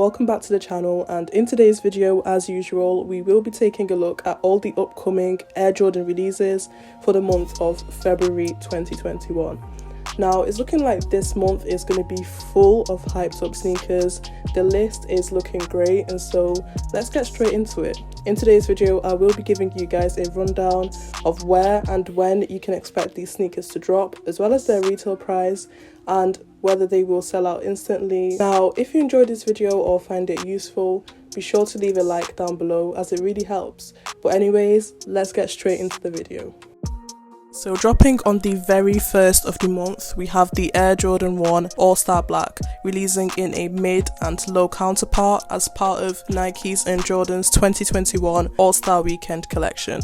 Welcome back to the channel, and in today's video, as usual, we will be taking a look at all the upcoming Air Jordan releases for the month of February 2021. Now, it's looking like this month is going to be full of hyped up sneakers. The list is looking great, and so let's get straight into it. In today's video, I will be giving you guys a rundown of where and when you can expect these sneakers to drop, as well as their retail price and whether they will sell out instantly. Now, if you enjoyed this video or find it useful, be sure to leave a like down below as it really helps. But anyways, let's get straight into the video. So dropping on the very first of the month, we have the Air Jordan 1 All-Star Black, releasing in a mid and low counterpart as part of Nike's and Jordan's 2021 All-Star Weekend collection.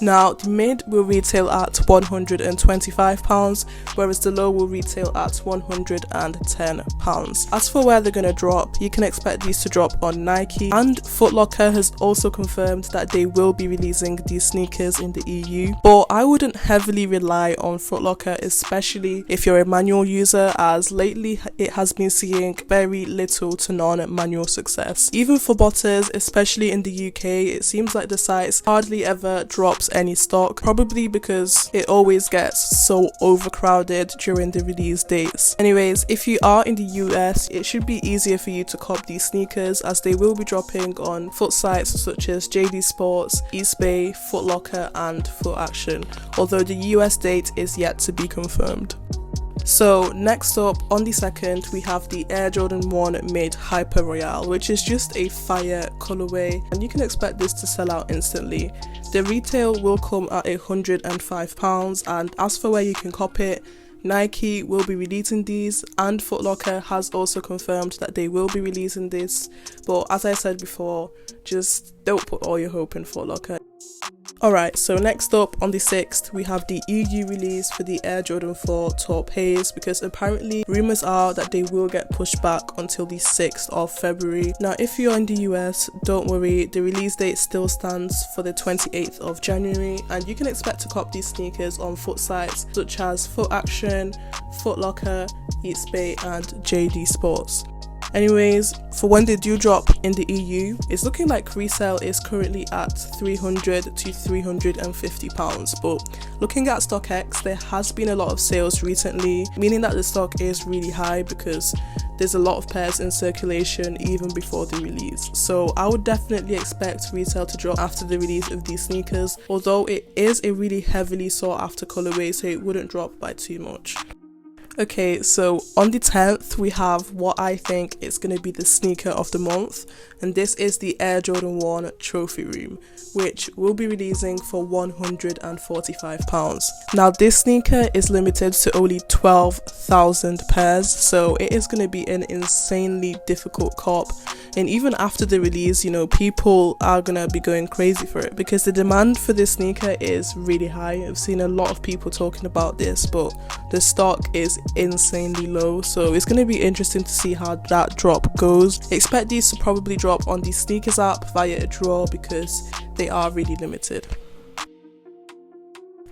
Now, the mid will retail at £125, whereas the low will retail at £110. As for where they're going to drop, you can expect these to drop on Nike, and Foot Locker has also confirmed that they will be releasing these sneakers in the EU, but I wouldn't heavily rely on Foot Locker, especially if you're a manual user, as lately it has been seeing very little to none manual success. Even for botters, especially in the UK, it seems like the site hardly ever drops any stock, probably because it always gets so overcrowded during the release dates. Anyways, if you are in the US, it should be easier for you to cop these sneakers, as they will be dropping on foot sites such as JD Sports, Eastbay, Foot Locker and Foot Action, although the US date is yet to be confirmed. So next up, on the second, we have the Air Jordan 1 Mid Hyper Royale, which is just a fire colorway, and you can expect this to sell out instantly. The retail will come at £105, and as for where you can cop it, Nike will be releasing these, and Foot Locker has also confirmed that they will be releasing this, but as I said before, just don't put all your hope in Foot Locker. Alright, so next up on the 6th, we have the EU release for the Air Jordan 4 Taupe Haze, because apparently rumours are that they will get pushed back until the 6th of February. Now, if you're in the US, don't worry, the release date still stands for the 28th of January, and you can expect to cop these sneakers on foot sites such as Foot Action, Foot Locker, Eastbay and JD Sports. Anyways, for when they do drop in the EU, it's looking like resale is currently at £300 to £350, but looking at StockX, there has been a lot of sales recently, meaning that the stock is really high because there's a lot of pairs in circulation even before the release. So I would definitely expect retail to drop after the release of these sneakers, although it is a really heavily sought after colorway, so it wouldn't drop by too much. Okay, so on the 10th, we have what I think is going to be the sneaker of the month, and this is the Air Jordan 1 Trophy Room, which will be releasing for £145. Now, this sneaker is limited to only 12,000 pairs, so it is going to be an insanely difficult cop, and even after the release, you know, people are going to be going crazy for it because the demand for this sneaker is really high. I've seen a lot of people talking about this, but the stock is insanely low, so it's going to be interesting to see how that drop goes. Expect these to probably drop on the sneakers app via a draw because they are really limited.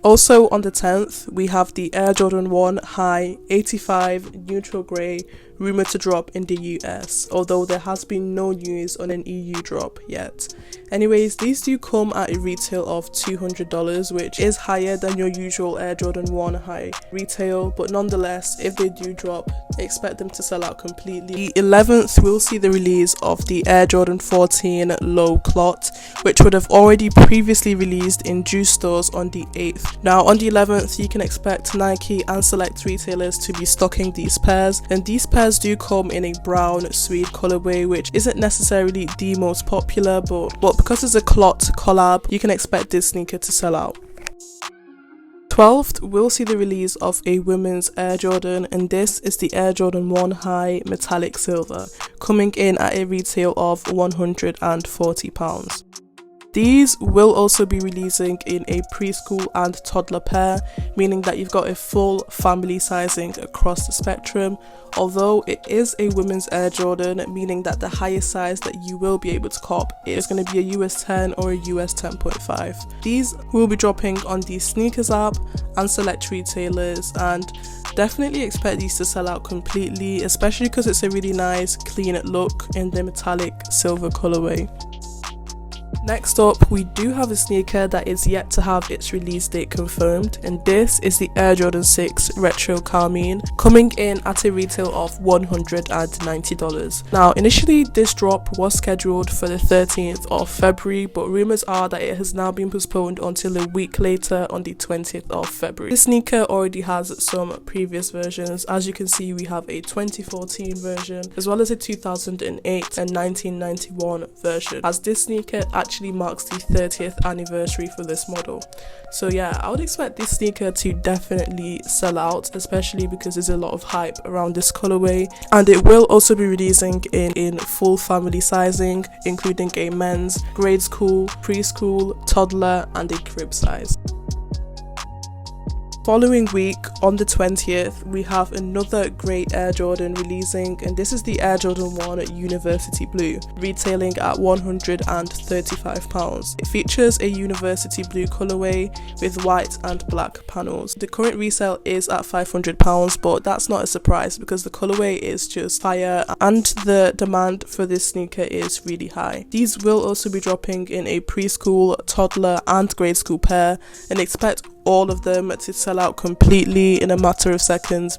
Also on the 10th, we have the Air Jordan 1 High 85 Neutral Grey, rumoured to drop in the US, although there has been no news on an EU drop yet. Anyways, these do come at a retail of $200, which is higher than your usual Air Jordan 1 High retail, but nonetheless, if they do drop, expect them to sell out completely. The 11th will see the release of the Air Jordan 14 Low Clot, which would have already previously released in juice stores on the 8th. Now, on the 11th, you can expect Nike and select retailers to be stocking these pairs, and these pairs do come in a brown suede colorway, which isn't necessarily the most popular, but because it's a Clot collab, you can expect this sneaker to sell out. 12th, we'll see the release of a women's Air Jordan, and this is the Air Jordan 1 High Metallic Silver, coming in at a retail of £140. These will also be releasing in a preschool and toddler pair, meaning that you've got a full family sizing across the spectrum, although it is a women's Air Jordan, meaning that the highest size that you will be able to cop is going to be a US 10 or a US 10.5. These will be dropping on the Sneakers app and select retailers, and definitely expect these to sell out completely, especially because it's a really nice clean look in the metallic silver colorway. Next up, we do have a sneaker that is yet to have its release date confirmed, and this is the Air Jordan 6 Retro Carmine, coming in at a retail of $190. Now, initially this drop was scheduled for the 13th of February, but rumours are that it has now been postponed until a week later on the 20th of February. This sneaker already has some previous versions. As you can see, we have a 2014 version as well as a 2008 and 1991 version, as this sneaker actually marks the 30th anniversary for this model. So yeah, I would expect this sneaker to definitely sell out, especially because there's a lot of hype around this colorway, and it will also be releasing in full family sizing, including a men's, grade school, preschool, toddler and a crib size. Following week, on the 20th, we have another great Air Jordan releasing, and this is the Air Jordan 1 University Blue, retailing at £135. It features a University Blue colorway with white and black panels. The current resale is at £500, but that's not a surprise because the colorway is just fire and the demand for this sneaker is really high. These will also be dropping in a preschool, toddler and grade school pair, and expect all of them to sell out completely in a matter of seconds.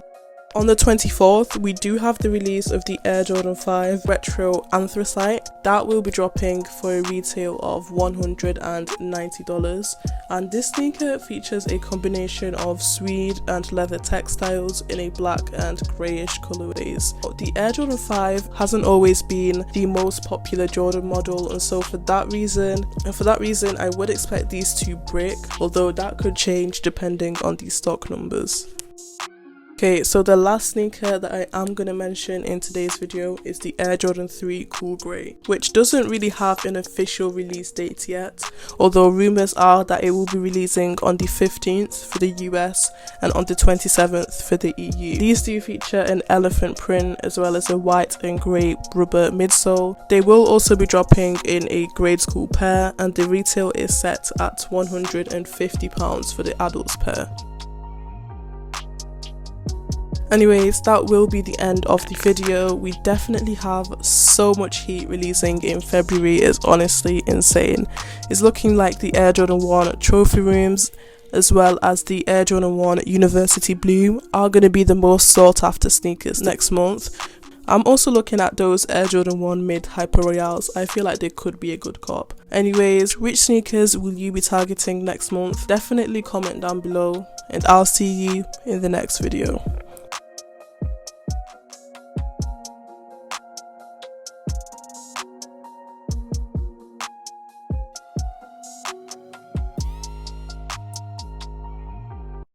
On the 24th, we do have the release of the Air Jordan 5 Retro Anthracite. That will be dropping for a retail of $190, and this sneaker features a combination of suede and leather textiles in a black and greyish colorways. The Air Jordan 5 hasn't always been the most popular Jordan model, and so for that reason I would expect these to break, although that could change depending on the stock numbers. Okay, so the last sneaker that I am going to mention in today's video is the Air Jordan 3 Cool Grey, which doesn't really have an official release date yet, although rumours are that it will be releasing on the 15th for the US and on the 27th for the EU. These do feature an elephant print as well as a white and grey rubber midsole. They will also be dropping in a grade school pair, and the retail is set at £150 for the adults pair. Anyways, that will be the end of the video. We definitely have so much heat releasing in February. It's honestly insane. It's looking like the Air Jordan 1 trophy rooms as well as the Air Jordan 1 University Blue are going to be the most sought after sneakers next month. I'm also looking at those Air Jordan 1 mid Hyper Royales. I feel like they could be a good cop. Anyways, which sneakers will you be targeting next month? Definitely comment down below, and I'll see you in the next video.